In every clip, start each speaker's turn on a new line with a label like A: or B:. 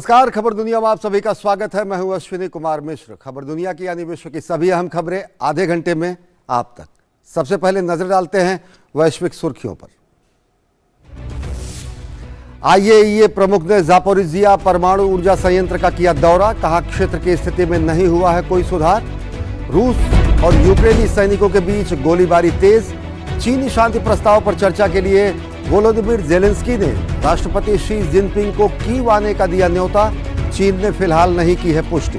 A: नमस्कार, खबर दुनिया में आप सभी का स्वागत है। मैं हूं अश्विनी कुमार मिश्र। खबर दुनिया की यानी विश्व की सभी अहम खबरें आधे घंटे में आप तक। सबसे पहले नजर डालते हैं वैश्विक सुर्खियों पर। आईएईए प्रमुख ने जापोरिजिया परमाणु ऊर्जा संयंत्र का किया दौरा, कहा क्षेत्र की स्थिति में नहीं हुआ है कोई सुधार। रूस और यूक्रेनी सैनिकों के बीच गोलीबारी तेज। चीनी शांति प्रस्ताव पर चर्चा के लिए वोलोदिमीर जेलेंस्की ने राष्ट्रपति शी जिनपिंग को कीव आने का दिया न्योता। चीन ने फिलहाल नहीं की है पुष्टि।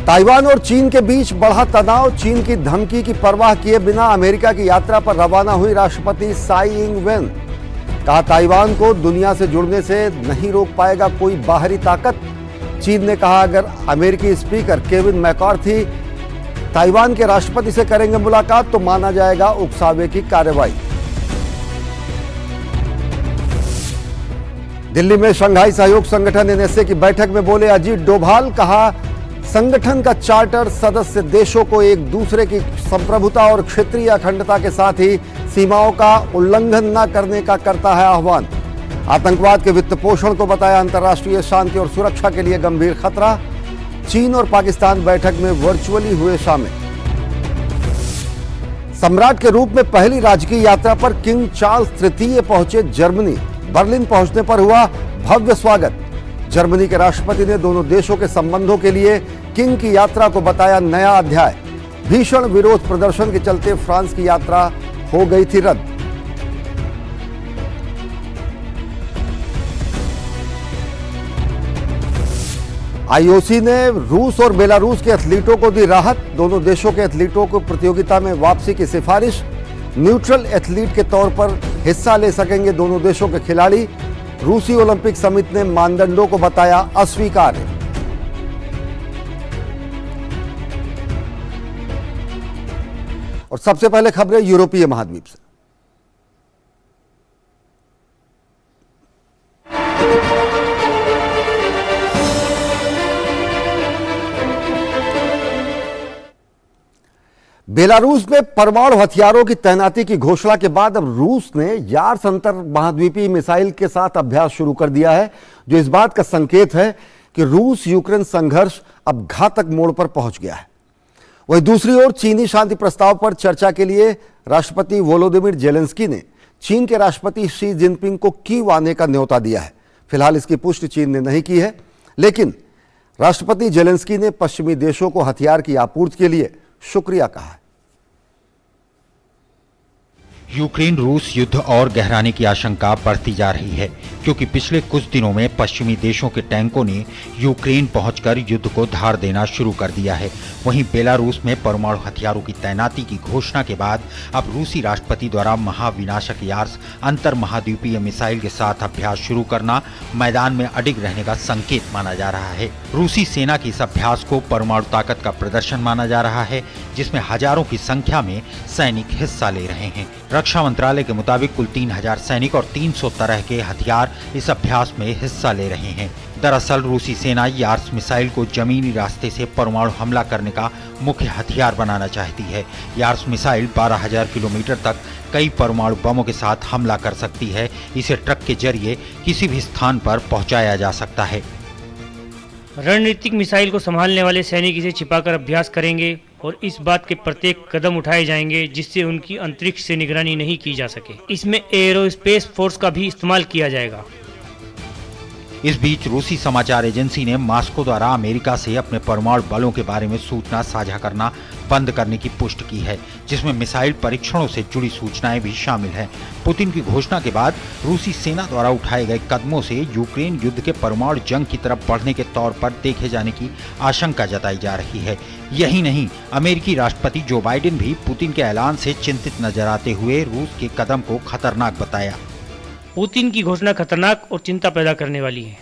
A: ताइवान और चीन के बीच बढ़ा तनाव। चीन की धमकी की परवाह किए बिना अमेरिका की यात्रा पर रवाना हुई राष्ट्रपति साई इंग वेन। कहा ताइवान को दुनिया से जुड़ने से नहीं रोक पाएगा कोई बाहरी ताकत। चीन ने कहा अगर अमेरिकी स्पीकर केविन मैकार्थी ताइवान के राष्ट्रपति से करेंगे मुलाकात तो माना जाएगा उकसावे की कार्रवाई। दिल्ली में शंघाई सहयोग संगठन एनएसए की बैठक में बोले अजीत डोभाल। कहा संगठन का चार्टर सदस्य देशों को एक दूसरे की संप्रभुता और क्षेत्रीय अखंडता के साथ ही सीमाओं का उल्लंघन न करने का करता है आह्वान। आतंकवाद के वित्त पोषण को बताया अंतर्राष्ट्रीय शांति और सुरक्षा के लिए गंभीर खतरा। चीन और पाकिस्तान बैठक में वर्चुअली हुए शामिल। सम्राट के रूप में पहली राजकीय यात्रा पर किंग चार्ल्स तृतीय पहुंचे जर्मनी। बर्लिन पहुंचने पर हुआ भव्य स्वागत। जर्मनी के राष्ट्रपति ने दोनों देशों के संबंधों के लिए किंग की यात्रा को बताया नया अध्याय। भीषण विरोध प्रदर्शन के चलते फ्रांस की यात्रा हो गई थी रद्द। आईओसी ने रूस और बेलारूस के एथलीटों को दी राहत। दोनों देशों के एथलीटों को प्रतियोगिता में वापसी की सिफारिश। न्यूट्रल एथलीट के तौर पर हिस्सा ले सकेंगे दोनों देशों के खिलाड़ी। रूसी ओलंपिक समिति ने मानदंडों को बताया अस्वीकार्य। और सबसे पहले खबरें यूरोपीय महाद्वीप से। बेलारूस में परमाणु हथियारों की तैनाती की घोषणा के बाद अब रूस ने यार्स अंतर महाद्वीपीय मिसाइल के साथ अभ्यास शुरू कर दिया है, जो इस बात का संकेत है कि रूस यूक्रेन संघर्ष अब घातक मोड़ पर पहुंच गया है। वहीं दूसरी ओर चीनी शांति प्रस्ताव पर चर्चा के लिए राष्ट्रपति वोलोदिमीर जेलेंस्की ने चीन के राष्ट्रपति शी जिनपिंग को कीव आने का न्योता दिया है। फिलहाल इसकी पुष्टि चीन ने नहीं की है, लेकिन राष्ट्रपति जेलेंस्की ने पश्चिमी देशों को हथियार की आपूर्ति के लिए शुक्रिया कहा है।
B: यूक्रेन रूस युद्ध और गहराने की आशंका बढ़ती जा रही है, क्योंकि पिछले कुछ दिनों में पश्चिमी देशों के टैंकों ने यूक्रेन पहुंचकर युद्ध को धार देना शुरू कर दिया है। वहीं बेलारूस में परमाणु हथियारों की तैनाती की घोषणा के बाद अब रूसी राष्ट्रपति द्वारा महाविनाशक यार्स अंतर महाद्वीपीय मिसाइल के साथ अभ्यास शुरू करना मैदान में अडिग रहने का संकेत माना जा रहा है। रूसी सेना के इस अभ्यास को परमाणु ताकत का प्रदर्शन माना जा रहा है, जिसमें हजारों की संख्या में सैनिक हिस्सा ले रहे हैं। रक्षा मंत्रालय के मुताबिक कुल 3000 सैनिक और 300 तरह के हथियार इस अभ्यास में हिस्सा ले रहे हैं। दरअसल रूसी सेना यार्स मिसाइल को जमीनी रास्ते से परमाणु हमला करने का मुख्य हथियार बनाना चाहती है। यार्स मिसाइल 12,000 किलोमीटर तक कई परमाणु बमों के साथ हमला कर सकती है। इसे ट्रक के जरिए किसी भी स्थान पर पहुंचाया जा सकता है।
C: रणनीतिक मिसाइल को संभालने वाले सैनिक इसे छिपाकर अभ्यास करेंगे और इस बात के प्रत्येक कदम उठाए जाएंगे जिससे उनकी अंतरिक्ष से निगरानी नहीं की जा सके। इसमें एयरोस्पेस फोर्स का भी इस्तेमाल किया जाएगा।
B: इस बीच रूसी समाचार एजेंसी ने मॉस्को द्वारा अमेरिका से अपने परमाणु बलों के बारे में सूचना साझा करना बंद करने की पुष्टि की है, जिसमें मिसाइल परीक्षणों से जुड़ी सूचनाएं भी शामिल हैं। पुतिन की घोषणा के बाद रूसी सेना द्वारा उठाए गए कदमों से यूक्रेन युद्ध के परमाणु जंग की तरफ बढ़ने के तौर पर देखे जाने की आशंका जताई जा रही है। यही नहीं, अमेरिकी राष्ट्रपति जो बाइडेन भी पुतिन के ऐलान से चिंतित नजर आते हुए रूस के कदम को खतरनाक बताया।
C: पुतिन की घोषणा खतरनाक और चिंता पैदा करने वाली है।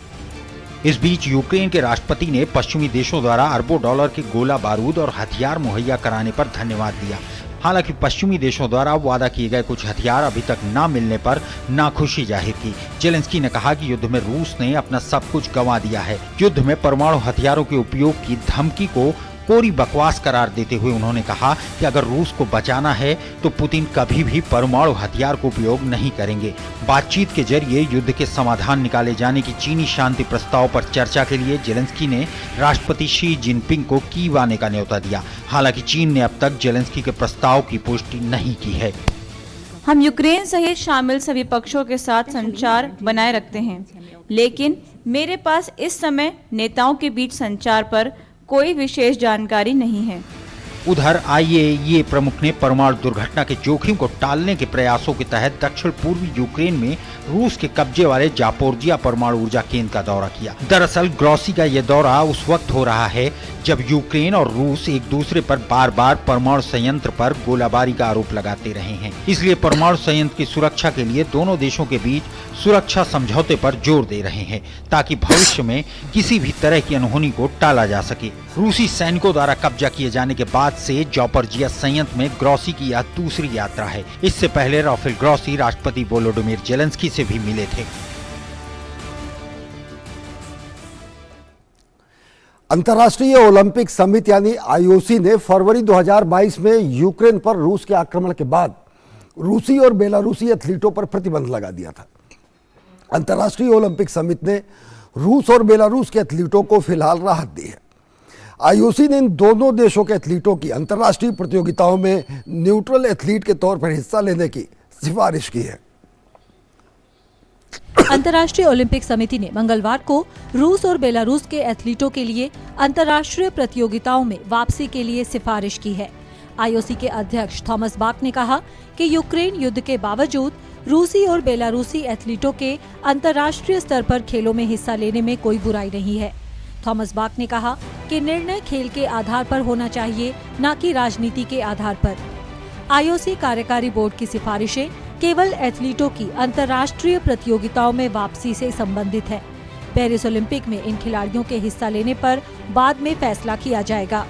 B: इस बीच यूक्रेन के राष्ट्रपति ने पश्चिमी देशों द्वारा अरबों डॉलर के गोला बारूद और हथियार मुहैया कराने पर धन्यवाद दिया। हालांकि पश्चिमी देशों द्वारा वादा किए गए कुछ हथियार अभी तक न मिलने पर नाखुशी जाहिर की। जेलेंस्की ने कहा कि युद्ध में रूस ने अपना सब कुछ गंवा दिया है। युद्ध में परमाणु हथियारों के उपयोग की धमकी को कोरी बकवास करार देते हुए उन्होंने कहा कि अगर रूस को बचाना है तो पुतिन कभी भी परमाणु हथियार को उपयोग नहीं करेंगे। बातचीत के जरिए युद्ध के समाधान निकाले जाने की चीनी शांति प्रस्ताव पर चर्चा के लिए जेलेंस्की ने राष्ट्रपति शी जिनपिंग को कीव आने का न्योता दिया। हालांकि चीन ने अब तक जेलेंस्की के प्रस्ताव की पुष्टि नहीं की है।
D: हम यूक्रेन सहित शामिल सभी पक्षों के साथ संचार बनाए रखते हैं, लेकिन मेरे पास इस समय नेताओं के बीच संचार पर कोई विशेष जानकारी नहीं है।
B: उधर आईएईए प्रमुख ने परमाणु दुर्घटना के जोखिम को टालने के प्रयासों के तहत दक्षिण पूर्वी यूक्रेन में रूस के कब्जे वाले जापोरिजिया परमाणु ऊर्जा केंद्र का दौरा किया। दरअसल ग्रॉसी का यह दौरा उस वक्त हो रहा है जब यूक्रेन और रूस एक दूसरे पर बार बार परमाणु संयंत्र पर गोलाबारी का आरोप लगाते रहे हैं। इसलिए परमाणु संयंत्र की सुरक्षा के लिए दोनों देशों के बीच सुरक्षा समझौते पर जोर दे रहे हैं ताकि भविष्य में किसी भी तरह की अनहोनी को टाला जा सके। रूसी सैनिकों द्वारा कब्जा किए जाने के बाद से जापोरिजिया संयंत्र में ग्रॉसी की यह दूसरी यात्रा है। इससे पहले राफेल ग्रॉसी राष्ट्रपति वोलोडिमिर जेलेंस्की से भी मिले थे।
A: अंतर्राष्ट्रीय ओलंपिक समिति यानी आईओसी ने फरवरी 2022 में यूक्रेन पर रूस के आक्रमण के बाद रूसी और बेलारूसी एथलीटों पर प्रतिबंध लगा दिया था। अंतर्राष्ट्रीय ओलंपिक समिति ने रूस और बेलारूस के एथलीटों को फिलहाल राहत दी है। आईओसी ने इन दोनों देशों के एथलीटों की अंतर्राष्ट्रीय प्रतियोगिताओं में न्यूट्रल एथलीट के तौर पर हिस्सा लेने की सिफारिश की है।
E: अंतर्राष्ट्रीय ओलंपिक समिति ने मंगलवार को रूस और बेलारूस के एथलीटों के लिए अंतर्राष्ट्रीय प्रतियोगिताओं में वापसी के लिए सिफारिश की है। आईओसी के अध्यक्ष थॉमस बाक ने कहा कि यूक्रेन युद्ध के बावजूद रूसी और बेलारूसी एथलीटों के अंतर्राष्ट्रीय स्तर पर खेलों में हिस्सा लेने में कोई बुराई नहीं है। थॉमस बाक ने कहा कि निर्णय खेल के आधार पर होना चाहिए, न कि राजनीति के आधार पर। आईओसी कार्यकारी बोर्ड की सिफारिशें केवल एथलीटों की अंतर्राष्ट्रीय प्रतियोगिताओं में वापसी से संबंधित है। पेरिस ओलंपिक में इन खिलाड़ियों के हिस्सा लेने पर बाद में फैसला किया जाएगा।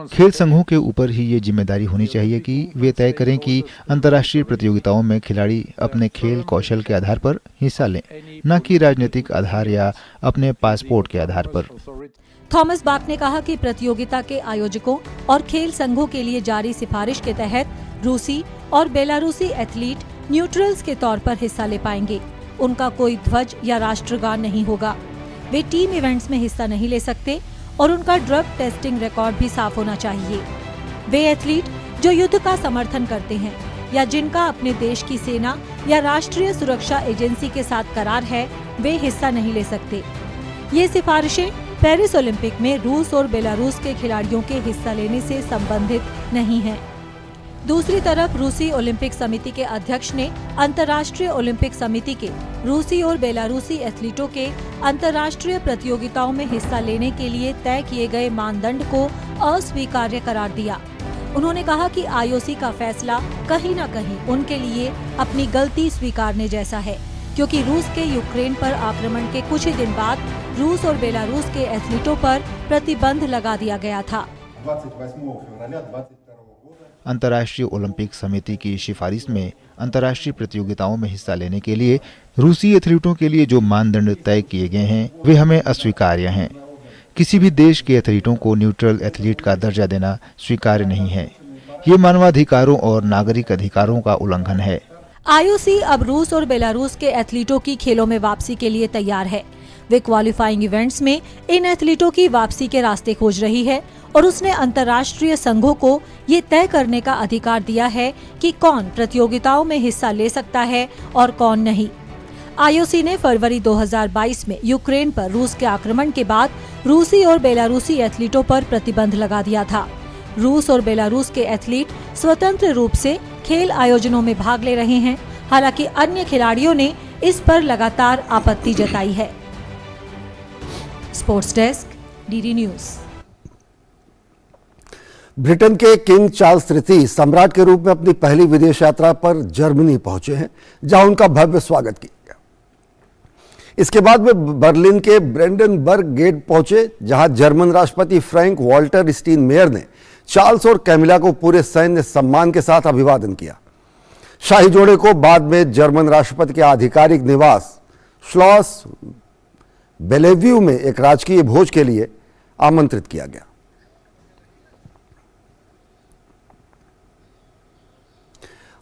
F: खेल संघों के ऊपर ही ये जिम्मेदारी होनी चाहिए कि वे तय करें कि अंतर्राष्ट्रीय प्रतियोगिताओं में खिलाड़ी अपने खेल कौशल के आधार पर हिस्सा लें, न कि राजनीतिक आधार या अपने पासपोर्ट के आधार पर।
E: थॉमस बाक ने कहा कि प्रतियोगिता के आयोजकों और खेल संघों के लिए जारी सिफारिश के तहत रूसी और बेलारूसी एथलीट न्यूट्रल्स के तौर पर हिस्सा ले पाएंगे। उनका कोई ध्वज या राष्ट्रगान नहीं होगा। वे टीम इवेंट्स में हिस्सा नहीं ले सकते और उनका ड्रग टेस्टिंग रिकॉर्ड भी साफ होना चाहिए। वे एथलीट जो युद्ध का समर्थन करते हैं या जिनका अपने देश की सेना या राष्ट्रीय सुरक्षा एजेंसी के साथ करार है, वे हिस्सा नहीं ले सकते। ये सिफारिशें पेरिस ओलंपिक में रूस और बेलारूस के खिलाड़ियों के हिस्सा लेने से संबंधित नहीं हैं। दूसरी तरफ रूसी ओलंपिक समिति के अध्यक्ष ने अंतर्राष्ट्रीय ओलंपिक समिति के रूसी और बेलारूसी एथलीटों के अंतर्राष्ट्रीय प्रतियोगिताओं में हिस्सा लेने के लिए तय किए गए मानदंड को अस्वीकार्य करार दिया। उन्होंने कहा कि आईओसी का फैसला कहीं न कहीं उनके लिए अपनी गलती स्वीकारने जैसा है, क्योंकि रूस के यूक्रेन पर आक्रमण के कुछ ही दिन बाद रूस और बेलारूस के एथलीटों पर प्रतिबंध लगा दिया गया था।
F: अंतर्राष्ट्रीय ओलंपिक समिति की सिफारिश में अंतर्राष्ट्रीय प्रतियोगिताओं में हिस्सा लेने के लिए रूसी एथलीटों के लिए जो मानदंड तय किए गए हैं वे हमें अस्वीकार्य हैं। किसी भी देश के एथलीटों को न्यूट्रल एथलीट का दर्जा देना स्वीकार्य नहीं है। ये मानवाधिकारों और नागरिक अधिकारों का उल्लंघन है।
E: आईओसी अब रूस और बेलारूस के एथलीटों की खेलों में वापसी के लिए तैयार है। वे क्वालिफाइंग इवेंट्स में इन एथलीटों की वापसी के रास्ते खोज रही है और उसने अंतर्राष्ट्रीय संघों को ये तय करने का अधिकार दिया है कि कौन प्रतियोगिताओं में हिस्सा ले सकता है और कौन नहीं। आईओसी ने फरवरी 2022 में यूक्रेन पर रूस के आक्रमण के बाद रूसी और बेलारूसी एथलीटों पर प्रतिबंध लगा दिया था। रूस और बेलारूस के एथलीट स्वतंत्र रूप से खेल आयोजनों में भाग ले रहे हैं। हालांकि अन्य खिलाड़ियों ने इस पर लगातार आपत्ति जताई है। Sports desk, DD news.
A: Britain के किंग चार्ल्स तृतीय सम्राट के रूप में अपनी पहली विदेश यात्रा पर जर्मनी पहुंचे हैं, जहां उनका भव्य स्वागत किया गया। इसके बाद वे बर्लिन के ब्रेंडनबर्ग गेट पहुंचे, जहां जर्मन राष्ट्रपति फ्रैंक वॉल्टर स्टीनमेयर ने चार्ल्स और कैमिला को पूरे सैन्य सम्मान के साथ अभिवादन किया। शाही जोड़े को बाद में जर्मन राष्ट्रपति के आधिकारिक निवास श्लॉस बेलेव्यू में एक राजकीय भोज के लिए आमंत्रित किया गया।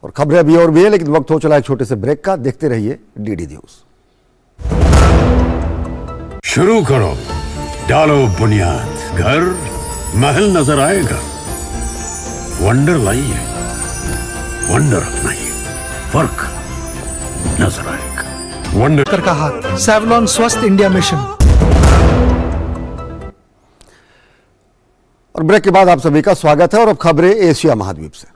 A: और खबरें अभी और भी है, लेकिन वक्त हो चला एक छोटे से ब्रेक का। देखते रहिए डीडी न्यूज।
G: शुरू करो, डालो बुनियाद, घर महल नजर आएगा, वंडर लाइए, वंडर अपनाइए, फर्क नजर आएगा। वंडर
H: का हाथ सेवलॉन स्वस्थ इंडिया मिशन।
A: और ब्रेक के बाद आप सभी का स्वागत है और अब खबरें एशिया महाद्वीप से।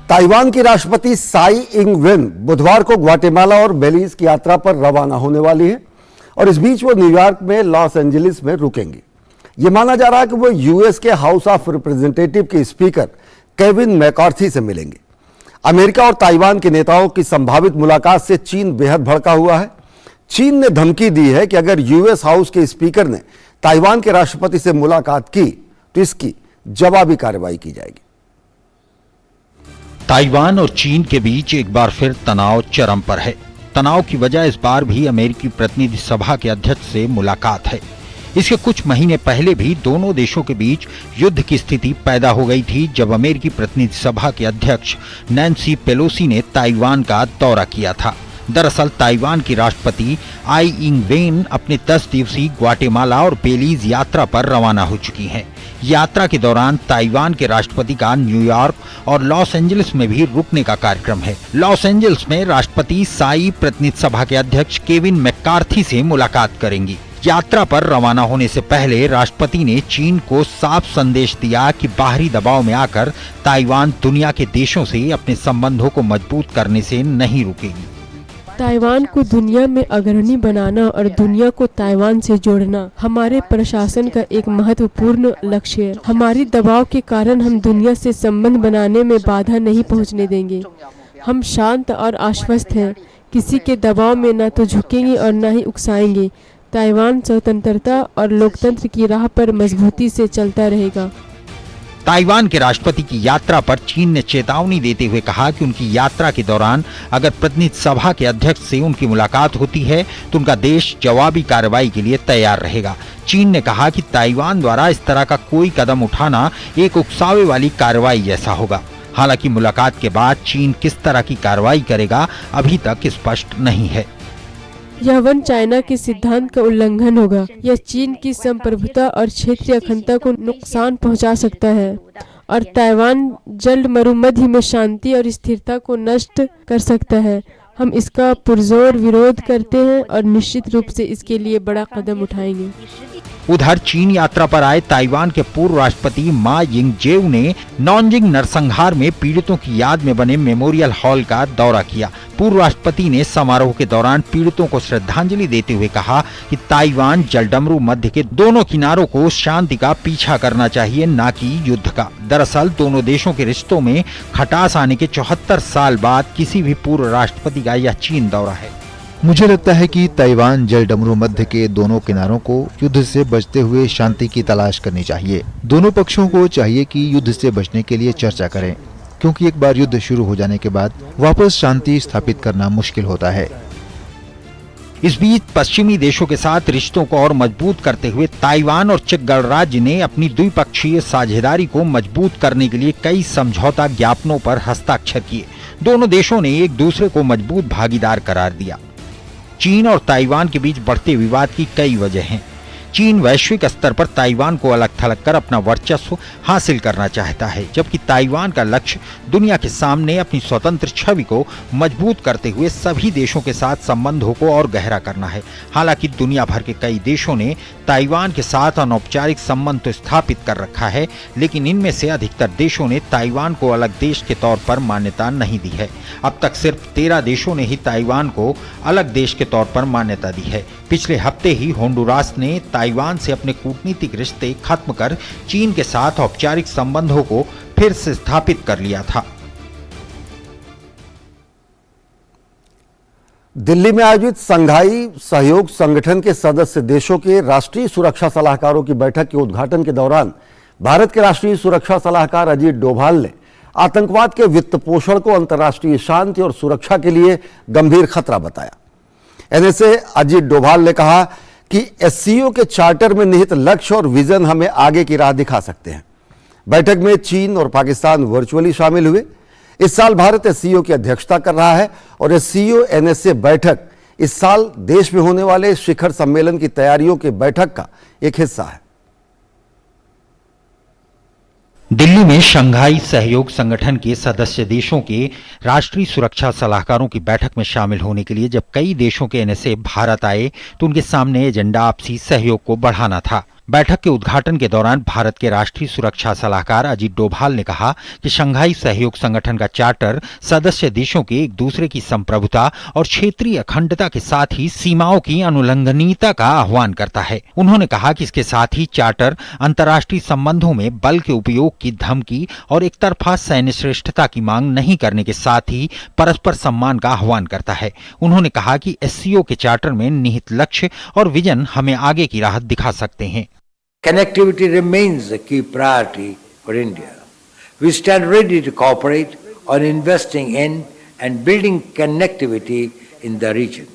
A: ताइवान की राष्ट्रपति साई इंग वेन बुधवार को ग्वाटेमाला और बेलीज की यात्रा पर रवाना होने वाली है और इस बीच वो न्यूयॉर्क में लॉस एंजलिस में रुकेंगी। ये माना जा रहा है कि वो यूएस के हाउस ऑफ रिप्रेजेंटेटिव के स्पीकर केविन मैकार्थी से मिलेंगे। अमेरिका और ताइवान के नेताओं की संभावित मुलाकात से चीन बेहद भड़का हुआ है। चीन ने धमकी दी है कि अगर यूएस हाउस के स्पीकर ने ताइवान के राष्ट्रपति से मुलाकात की तो इसकी जवाबी कार्रवाई की जाएगी।
B: ताइवान और चीन के बीच एक बार फिर तनाव चरम पर है। तनाव की वजह इस बार भी अमेरिकी प्रतिनिधि सभा के अध्यक्ष से मुलाकात है। इसके कुछ महीने पहले भी दोनों देशों के बीच युद्ध की स्थिति पैदा हो गई थी, जब अमेरिकी प्रतिनिधि सभा के अध्यक्ष नैन्सी पेलोसी ने ताइवान का दौरा किया था। दरअसल ताइवान की राष्ट्रपति आई इंग वेन अपने 10 दिवसीय ग्वाटेमाला और बेलीज यात्रा पर रवाना हो चुकी हैं। यात्रा के दौरान ताइवान के राष्ट्रपति का न्यूयॉर्क और लॉस एंजलिस में भी रुकने का कार्यक्रम है। लॉस एंजलिस में राष्ट्रपति साई प्रतिनिधि सभा के अध्यक्ष केविन मैकार्थी से मुलाकात करेंगी। यात्रा पर रवाना होने से पहले राष्ट्रपति ने चीन को साफ संदेश दिया कि बाहरी दबाव में आकर ताइवान दुनिया के देशों से अपने संबंधों को मजबूत करने से नहीं रुकेगी।
I: ताइवान को दुनिया में अग्रणी बनाना और दुनिया को ताइवान से जोड़ना हमारे प्रशासन का एक महत्वपूर्ण लक्ष्य है। हमारी दबाव के कारण हम दुनिया से संबंध बनाने में बाधा नहीं पहुंचने देंगे। हम शांत और आश्वस्त हैं, किसी के दबाव में न तो झुकेंगे और न ही उकसाएंगे। ताइवान स्वतंत्रता और लोकतंत्र की राह पर मजबूती से चलता रहेगा।
B: ताइवान के राष्ट्रपति की यात्रा पर चीन ने चेतावनी देते हुए कहा कि उनकी यात्रा के दौरान अगर प्रतिनिधि सभा के अध्यक्ष से उनकी मुलाकात होती है तो उनका देश जवाबी कार्रवाई के लिए तैयार रहेगा। चीन ने कहा कि ताइवान द्वारा इस तरह का कोई कदम उठाना एक उकसावे वाली कार्रवाई जैसा होगा। हालांकि मुलाकात के बाद चीन किस तरह की कार्रवाई करेगा अभी तक स्पष्ट नहीं है।
I: यह वन चाइना के सिद्धांत का उल्लंघन होगा। यह चीन की संप्रभुता और क्षेत्रीय अखंडता को नुकसान पहुंचा सकता है और ताइवान जल्द मरुमध्य में शांति और स्थिरता को नष्ट कर सकता है। हम इसका पुरजोर विरोध करते हैं और निश्चित रूप से इसके लिए बड़ा कदम उठाएंगे।
B: उधर चीन यात्रा पर आए ताइवान के पूर्व राष्ट्रपति मा यिंग-जेऊ ने नॉनजिंग नरसंहार में पीड़ितों की याद में बने मेमोरियल हॉल का दौरा किया। पूर्व राष्ट्रपति ने समारोह के दौरान पीड़ितों को श्रद्धांजलि देते हुए कहा कि ताइवान जलडमरू मध्य के दोनों किनारों को शांति का पीछा करना चाहिए, न कि युद्ध का। दरअसल दोनों देशों के रिश्तों में खटास आने के 74 साल बाद किसी भी पूर्व राष्ट्रपति का यह चीन दौरा है।
F: मुझे लगता है कि ताइवान जलडमरू मध्य के दोनों किनारों को युद्ध से बचते हुए शांति की तलाश करनी चाहिए। दोनों पक्षों को चाहिए कि युद्ध से बचने के लिए चर्चा करें, क्योंकि एक बार युद्ध शुरू हो जाने के बाद वापस शांति स्थापित करना मुश्किल होता है।
B: इस बीच पश्चिमी देशों के साथ रिश्तों को और मजबूत करते हुए ताइवान और चेक गणराज्य ने अपनी द्विपक्षीय साझेदारी को मजबूत करने के लिए कई समझौता ज्ञापनों पर हस्ताक्षर किए। दोनों देशों ने एक दूसरे को मजबूत भागीदार करार दिया। चीन और ताइवान के बीच बढ़ते विवाद की कई वजह हैं। चीन वैश्विक स्तर पर ताइवान को अलग थलग कर अपना वर्चस्व हासिल करना चाहता है, जबकि ताइवान का लक्ष्य दुनिया के सामने अपनी स्वतंत्र छवि को मजबूत करते हुए सभी देशों के साथ संबंधों को और गहरा करना है। हालांकि दुनिया भर के कई देशों ने ताइवान के साथ अनौपचारिक संबंध तो स्थापित कर रखा है, लेकिन इनमें से अधिकतर देशों ने ताइवान को अलग देश के तौर पर मान्यता नहीं दी है। अब तक सिर्फ 13 देशों ने ही ताइवान को अलग देश के तौर पर मान्यता दी है। पिछले हफ्ते ही होंडुरास ने ताइवान से अपने कूटनीतिक रिश्ते खत्म कर चीन के साथ औपचारिक संबंधों को फिर से स्थापित कर लिया था।
A: दिल्ली में आयोजित संघाई सहयोग संगठन के सदस्य देशों के राष्ट्रीय सुरक्षा सलाहकारों की बैठक के उद्घाटन के दौरान भारत के राष्ट्रीय सुरक्षा सलाहकार अजीत डोभाल ने आतंकवाद के वित्त पोषण को अंतर्राष्ट्रीय शांति और सुरक्षा के लिए गंभीर खतरा बताया। एनएसए अजीत डोभाल ने कहा कि एससीओ के चार्टर में निहित लक्ष्य और विजन हमें आगे की राह दिखा सकते हैं। बैठक में चीन और पाकिस्तान वर्चुअली शामिल हुए। इस साल भारत एससीओ की अध्यक्षता कर रहा है और एससीओ एनएसए बैठक इस साल देश में होने वाले शिखर सम्मेलन की तैयारियों के बैठक का एक हिस्सा है।
B: दिल्ली में शंघाई सहयोग संगठन के सदस्य देशों के राष्ट्रीय सुरक्षा सलाहकारों की बैठक में शामिल होने के लिए जब कई देशों के एनएसए भारत आए तो उनके सामने एजेंडा आपसी सहयोग को बढ़ाना था। बैठक के उद्घाटन के दौरान भारत के राष्ट्रीय सुरक्षा सलाहकार अजीत डोभाल ने कहा कि शंघाई सहयोग संगठन का चार्टर सदस्य देशों के एक दूसरे की संप्रभुता और क्षेत्रीय अखंडता के साथ ही सीमाओं की अनुल्लंघनीयता का आह्वान करता है। उन्होंने कहा कि इसके साथ ही चार्टर अंतर्राष्ट्रीय संबंधों में बल के उपयोग की धमकी और एकतरफा सैन्य श्रेष्ठता की मांग नहीं करने के साथ ही परस्पर सम्मान का आह्वान करता है। उन्होंने कहा कि एससीओ के चार्टर में निहित लक्ष्य और विजन हमें आगे की राह दिखा सकते हैं।
J: Connectivity remains a key priority for India. We stand ready to cooperate on investing in and building connectivity in the region.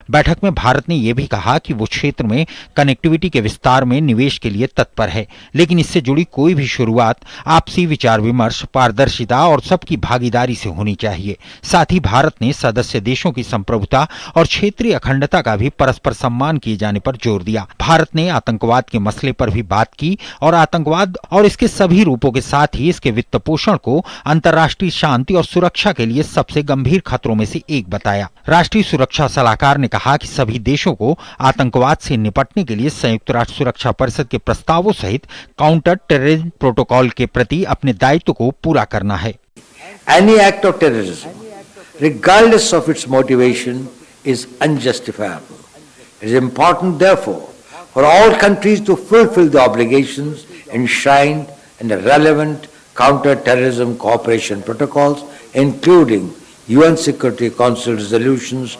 B: बैठक में भारत ने यह भी कहा कि वो क्षेत्र में कनेक्टिविटी के विस्तार में निवेश के लिए तत्पर है, लेकिन इससे जुड़ी कोई भी शुरुआत आपसी विचार विमर्श, पारदर्शिता और सबकी भागीदारी से होनी चाहिए। साथ ही भारत ने सदस्य देशों की संप्रभुता और क्षेत्रीय अखंडता का भी परस्पर सम्मान किए जाने पर जोर दिया। भारत ने आतंकवाद के मसले पर भी बात की और आतंकवाद और इसके सभी रूपों के साथ ही इसके वित्त पोषण को अंतर्राष्ट्रीय शांति और सुरक्षा के लिए सबसे गंभीर खतरों में से एक बताया। राष्ट्रीय सुरक्षा सलाहकार ने कहा कि सभी देशों को आतंकवाद से निपटने के लिए संयुक्त राष्ट्र सुरक्षा परिषद के प्रस्तावों सहित काउंटर टेररिज्म प्रोटोकॉल के प्रति अपने दायित्व को पूरा करना है।
J: Any act of terrorism, regardless of its motivation, is unjustifiable. It is important, therefore, for all countries to fulfill the obligations enshrined in the relevant counter-terrorism cooperation protocols, including UN Security Council resolutions.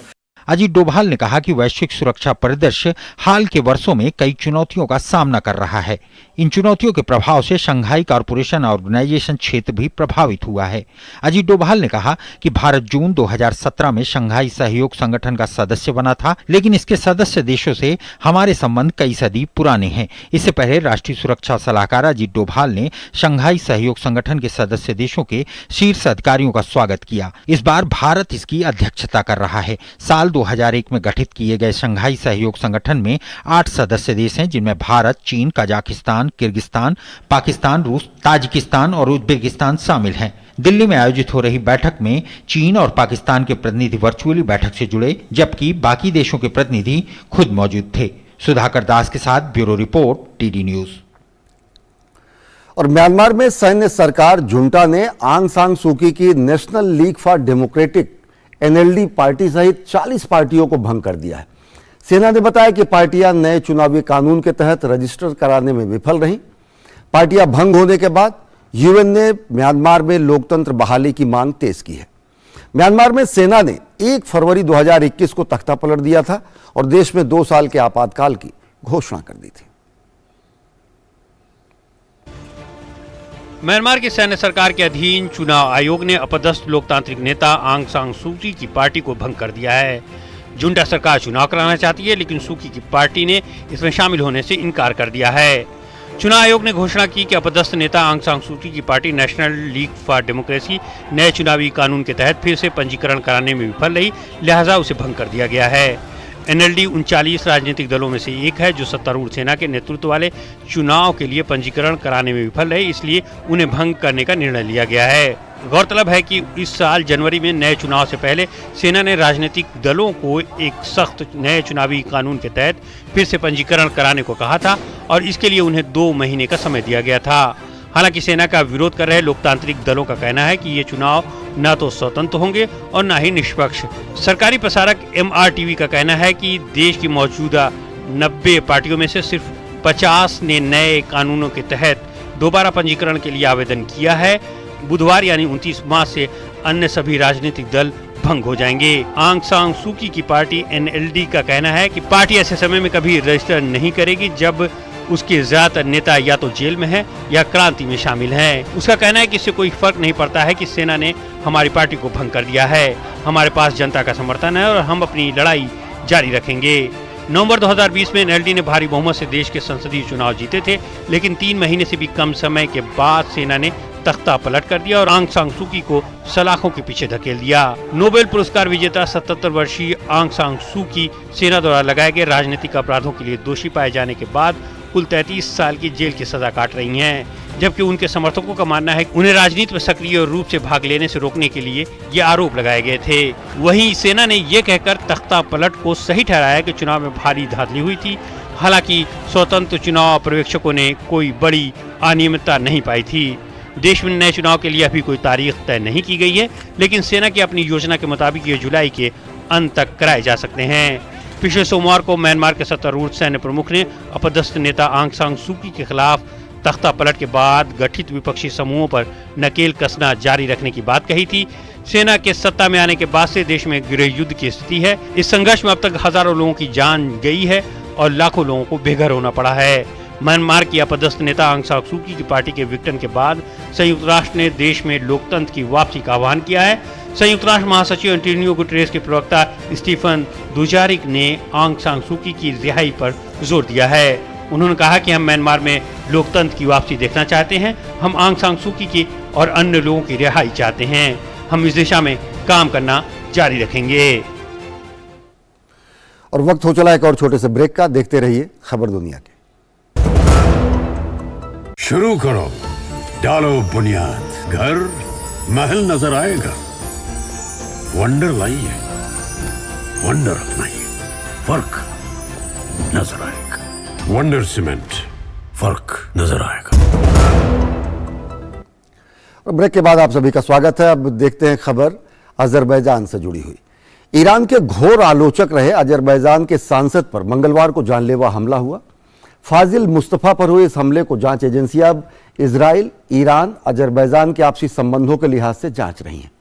B: Ajit Doval ने कहा कि वैश्विक सुरक्षा परिदृश्य हाल के वर्षों में कई चुनौतियों का सामना कर रहा है। इन चुनौतियों के प्रभाव से शंघाई कॉरपोरेशन ऑर्गेनाइजेशन क्षेत्र भी प्रभावित हुआ है। अजीत डोभाल ने कहा कि भारत जून 2017 में शंघाई सहयोग संगठन का सदस्य बना था, लेकिन इसके सदस्य देशों से हमारे संबंध कई सदी पुराने हैं। इससे पहले राष्ट्रीय सुरक्षा सलाहकार अजीत डोभाल ने शंघाई सहयोग संगठन के सदस्य देशों के शीर्ष अधिकारियों का स्वागत किया। इस बार भारत इसकी अध्यक्षता कर रहा है। साल 2001 में गठित किए गए शंघाई सहयोग संगठन में 8 सदस्य देश हैं, जिनमें भारत, चीन, कजाकिस्तान, किर्गिस्तान, पाकिस्तान, रूस, ताजिकिस्तान और उज्बेकिस्तान शामिल हैं। दिल्ली में आयोजित हो रही बैठक में चीन और पाकिस्तान के प्रतिनिधि वर्चुअली बैठक से जुड़े, जबकि बाकी देशों के प्रतिनिधि खुद मौजूद थे। सुधाकर दास के साथ ब्यूरो रिपोर्ट, टीडी न्यूज।
A: और म्यांमार में सैन्य सरकार जुंटा ने आंग सान सूकी की national league for democratic NLD party सहित 40 पार्टियों को भंग कर दिया है। सेना ने बताया कि पार्टियां नए चुनावी कानून के तहत रजिस्टर कराने में विफल रहीं। पार्टियां भंग होने के बाद यूएन ने म्यांमार में लोकतंत्र बहाली की मांग तेज की है। म्यांमार में सेना ने 1 फरवरी 2021 को तख्ता पलट दिया था और देश में 2 साल के आपातकाल की घोषणा कर दी थी।
K: म्यांमार की सैन्य सरकार के अधीन चुनाव आयोग ने अपदस्थ लोकतांत्रिक नेता आंग सान सूकी की पार्टी को भंग कर दिया है। जुंटा सरकार चुनाव कराना चाहती है, लेकिन सूकी की पार्टी ने इसमें शामिल होने से इनकार कर दिया है। चुनाव आयोग ने घोषणा की कि अपदस्थ नेता आंग सान सूकी की party national league for democracy नए चुनावी कानून के तहत फिर से पंजीकरण कराने में विफल रही, लिहाजा उसे भंग कर दिया गया है। एनएलडी 39 राजनीतिक दलों में से एक है जो सत्तारूढ़ सेना के नेतृत्व वाले चुनाव के लिए पंजीकरण कराने में विफल रहे, इसलिए उन्हें भंग करने का निर्णय लिया गया है। गौरतलब है कि इस साल जनवरी में नए चुनाव से पहले सेना ने राजनीतिक दलों को एक सख्त नए चुनावी कानून के तहत फिर से पंजीकरण कराने को कहा था और इसके लिए उन्हें 2 महीने का समय दिया गया था। हालांकि सेना का विरोध कर रहे लोकतांत्रिक दलों का कहना है कि ये चुनाव न तो स्वतंत्र होंगे और न ही निष्पक्ष। सरकारी प्रसारक MRTV का कहना है कि देश की मौजूदा 90 पार्टियों में से सिर्फ 50 ने नए कानूनों के तहत दोबारा पंजीकरण के लिए आवेदन किया है। बुधवार यानी 29 मार्च से अन्य सभी राजनीतिक दल भंग हो जाएंगे। आंग सान सू की पार्टी NLD का कहना है कि पार्टी ऐसे समय में कभी रजिस्टर नहीं करेगी जब उसके ज्यादातर नेता या तो जेल में हैं या क्रांति में शामिल हैं। उसका कहना है कि इससे कोई फर्क नहीं पड़ता है कि सेना ने हमारी पार्टी को भंग कर दिया है। हमारे पास जनता का समर्थन है और हम अपनी लड़ाई जारी रखेंगे। नवंबर 2020 में NLD ने भारी बहुमत से देश के संसदीय चुनाव जीते थे, लेकिन 3 महीने से भी कम समय के बाद सेना ने तख्ता पलट कर दिया और आंग सान सू की को सलाखों के पीछे धकेल दिया। नोबेल पुरस्कार विजेता 77 वर्षीय आंग सान सू की सेना द्वारा लगाए गए राजनीतिक अपराधों के लिए दोषी पाए जाने के बाद कुल 33 साल की जेल की सजा काट रही हैं, जबकि उनके समर्थकों का मानना है कि उन्हें राजनीति में सक्रिय रूप से भाग लेने से रोकने के लिए ये आरोप लगाए गए थे। वहीं सेना ने ये कहकर तख्ता पलट को सही ठहराया कि चुनाव में भारी धांधली हुई थी। हालांकि स्वतंत्र चुनाव पर्यवेक्षकों ने कोई बड़ी अनियमितता नहीं पाई थी। देश में नए चुनाव के लिए अभी कोई तारीख तय नहीं की गई है, लेकिन सेना की अपनी योजना के मुताबिक ये जुलाई के अंत तक कराए जा सकते हैं। पिछले सोमवार को म्यांमार के सत्तारूढ़ सैन्य प्रमुख ने अपदस्थ नेता आंग सान सू की के खिलाफ तख्ता पलट के बाद गठित विपक्षी समूहों पर नकेल कसना जारी रखने की बात कही थी। सेना के सत्ता में आने के बाद से देश में गृह युद्ध की स्थिति है। इस संघर्ष में अब तक हजारों लोगों की जान गई है और लाखों लोगों को बेघर होना पड़ा है। म्यांमार की अपदस्थ नेता आंग सान सू की पार्टी के विघटन के बाद संयुक्त राष्ट्र ने देश में लोकतंत्र की वापसी का आह्वान किया है। संयुक्त राष्ट्र महासचिव एंटोनियो गुटेरेस के प्रवक्ता स्टीफन दुजारिक ने आंग सान सू की रिहाई पर जोर दिया है। उन्होंने कहा कि हम म्यांमार में लोकतंत्र की वापसी देखना चाहते हैं। हम आंग सान सू की और अन्य लोगों की रिहाई चाहते हैं। हम इस दिशा में काम करना जारी रखेंगे।
A: और वक्त हो चला एक और छोटे से ब्रेक का। देखते रहिए खबर दुनिया के।
G: शुरू करो, डालो बुनियाद, घर महल नजर आएगा। वंडर लाइए, वंडर अपनाइए, फर्क नजर आएगा। वंडर सीमेंट, फर्क नजर आएगा।
A: और ब्रेक के बाद आप सभी का स्वागत है। अब देखते हैं खबर अजरबैजान से जुड़ी हुई। ईरान के घोर आलोचक रहे अजरबैजान के सांसद पर मंगलवार को जानलेवा हमला हुआ। फाजिल मुस्तफा पर हुए इस हमले को जांच एजेंसियां अब इजराइल, ईरान, अजरबैजान के आपसी संबंधों के लिहाज से जांच रही हैं।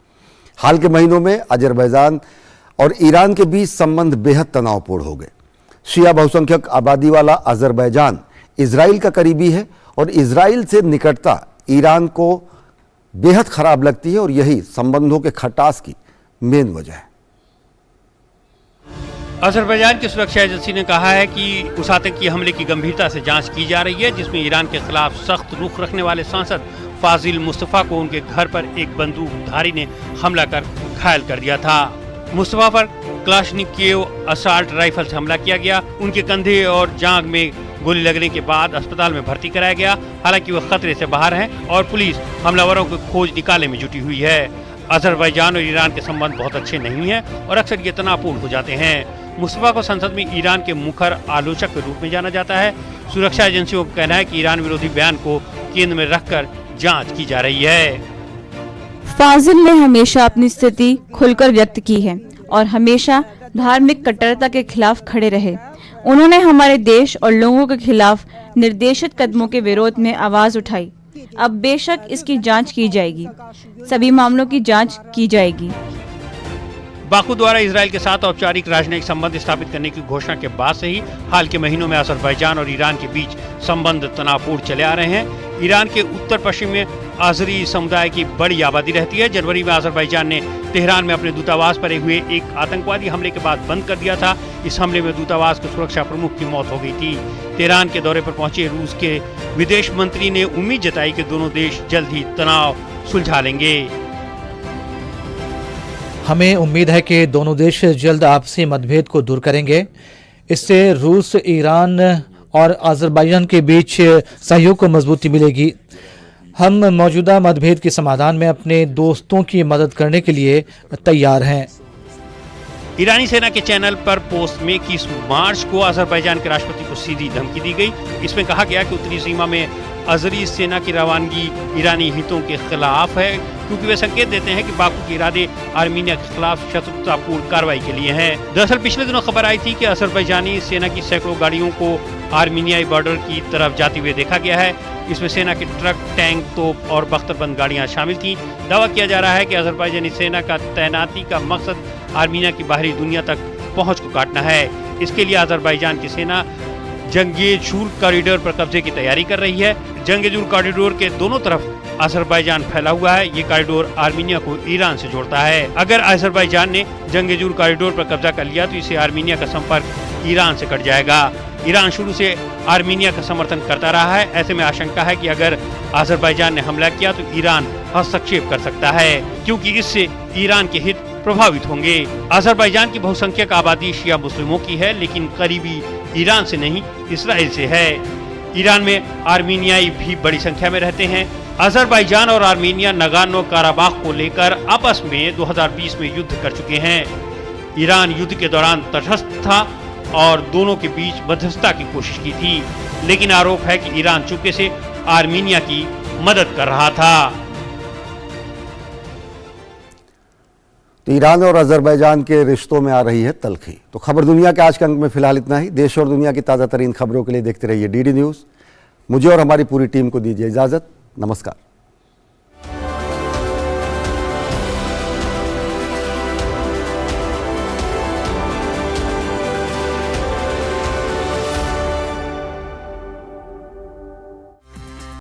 A: हाल के महीनों में अजरबैजान और ईरान के बीच संबंध बेहद तनावपूर्ण हो गए। शिया बहुसंख्यक आबादी वाला अजरबैजान इजराइल का करीबी है और इजराइल से निकटता ईरान को बेहद खराब लगती है और यही संबंधों के खटास की मेन वजह है।
K: अजरबैजान की सुरक्षा एजेंसी ने कहा है कि उस आतंकी हमले की गंभीरता से जांच की जा रही है, जिसमें ईरान के खिलाफ सख्त रुख रखने वाले सांसद फाजिल मुस्तफा को उनके घर पर एक बंदूकधारी ने हमला कर घायल कर दिया था। मुस्तफा पर क्लाशनिकोव असॉल्ट राइफल से हमला किया गया। उनके कंधे और जांघ में गोली लगने के बाद अस्पताल में भर्ती कराया गया। हालांकि वह खतरे से बाहर हैं और पुलिस हमलावरों की खोज निकालने में जुटी हुई है। अजरबैजान और ईरान के संबंध बहुत अच्छे नहीं हैं और अक्सर ये तनावपूर्ण हो जाते हैं। मुस्तफा को संसद में ईरान के मुखर आलोचक के रूप में जाना जाता है। सुरक्षा एजेंसियों का कहना है कि ईरान विरोधी बयान को केंद्र में रखकर जांच की जा रही है।
D: फाजिल ने हमेशा अपनी स्थिति खुलकर व्यक्त की है और हमेशा धार्मिक कट्टरता के खिलाफ खड़े रहे। उन्होंने हमारे देश और लोगों के खिलाफ निर्देशित कदमों के विरोध में आवाज उठाई। अब बेशक इसकी जांच की जाएगी, सभी मामलों की जांच की जाएगी।
K: बाकू द्वारा इजराइल के साथ औपचारिक राजनयिक संबंध स्थापित करने की घोषणा के बाद से ही हाल के महीनों में अजरबैजान और ईरान के बीच संबंध तनावपूर्ण चले आ रहे हैं। ईरान के उत्तर पश्चिम में आजरी समुदाय की बड़ी आबादी रहती है। जनवरी में अजरबैजान ने तेहरान में अपने दूतावास पर हुए एक आतंकवादी हमले के बाद बंद कर दिया था। इस हमले में दूतावास के सुरक्षा प्रमुख की मौत हो गई थी। तेहरान के दौरे पर पहुंचे रूस के विदेश मंत्री ने उम्मीद जताई कि दोनों देश जल्द ही तनाव सुलझा लेंगे।
H: हमें उम्मीद है कि दोनों देश जल्द आपसी मतभेद को दूर करेंगे। इससे रूस, ईरान और अजरबैजान के बीच सहयोग को मजबूती मिलेगी। हम मौजूदा मतभेद के समाधान में अपने दोस्तों की मदद करने के लिए तैयार हैं।
K: ईरानी सेना के चैनल पर पोस्ट में 21 मार्च को अजरबैजान के राष्ट्रपति को सीधी धमकी दी गई। इसमें कहा गया कि उत्तरी सीमा में अजरी सेना की रवानगी ईरानी हितों के खिलाफ है, क्योंकि वे संकेत देते हैं कि बाकू के इरादे आर्मीनिया के खिलाफ शत्रुतापूर्ण कार्रवाई के लिए हैं। दरअसल पिछले दिनों खबर आई थी कि अजरबैजानी सेना की सैकड़ों गाड़ियों को आर्मीनियाई बॉर्डर की तरफ जाते हुए देखा गया है। इसमें सेना के ट्रक, टैंक, तोप और बख्तरबंद गाड़ियां शामिल थीं। दावा किया जा रहा है कि अजरबैजानी सेना का तैनाती का मकसद आर्मीनिया की बाहरी दुनिया तक पहुंच को काटना है। इसके लिए अजरबैजान की सेना जंगेजुर कॉरिडोर पर कब्जे की तैयारी कर रही है। जंगेजुर कॉरिडोर के दोनों तरफ अजरबैजान फैला हुआ है। ये कॉरिडोर आर्मीनिया को ईरान से जोड़ता है। अगर अजरबैजान ने जंगेजुर कॉरिडोर पर कब्जा कर लिया तो इससे आर्मीनिया का संपर्क ईरान से कट जाएगा। ईरान शुरू से आर्मीनिया का समर्थन करता रहा है। ऐसे में आशंका है कि अगर अजरबैजान ने हमला किया तो ईरान हस्तक्षेप कर सकता है, क्योंकि इससे ईरान के हित प्रभावित होंगे। अजरबैजान की बहुसंख्यक आबादी शिया मुस्लिमों की है, लेकिन करीबी ईरान से नहीं, इसराइल से है। ईरान में आर्मीनियाई भी बड़ी संख्या में रहते हैं। अजरबैजान और आर्मीनिया नगानो काराबाख को लेकर आपस में 2020 में युद्ध कर चुके हैं। ईरान युद्ध के दौरान तटस्थ था और दोनों के बीच मध्यस्थता की कोशिश की थी, लेकिन आरोप है कि ईरान चुपके से आर्मीनिया की मदद कर रहा था।
A: तो ईरान और अजरबैजान के रिश्तों में आ रही है तल्खी। तो खबर दुनिया के आज के अंक में फिलहाल इतना ही। देश और दुनिया की ताज़ा तरीन खबरों के लिए देखते रहिए डीडी न्यूज़। मुझे और हमारी पूरी टीम को दीजिए इजाज़त। नमस्कार।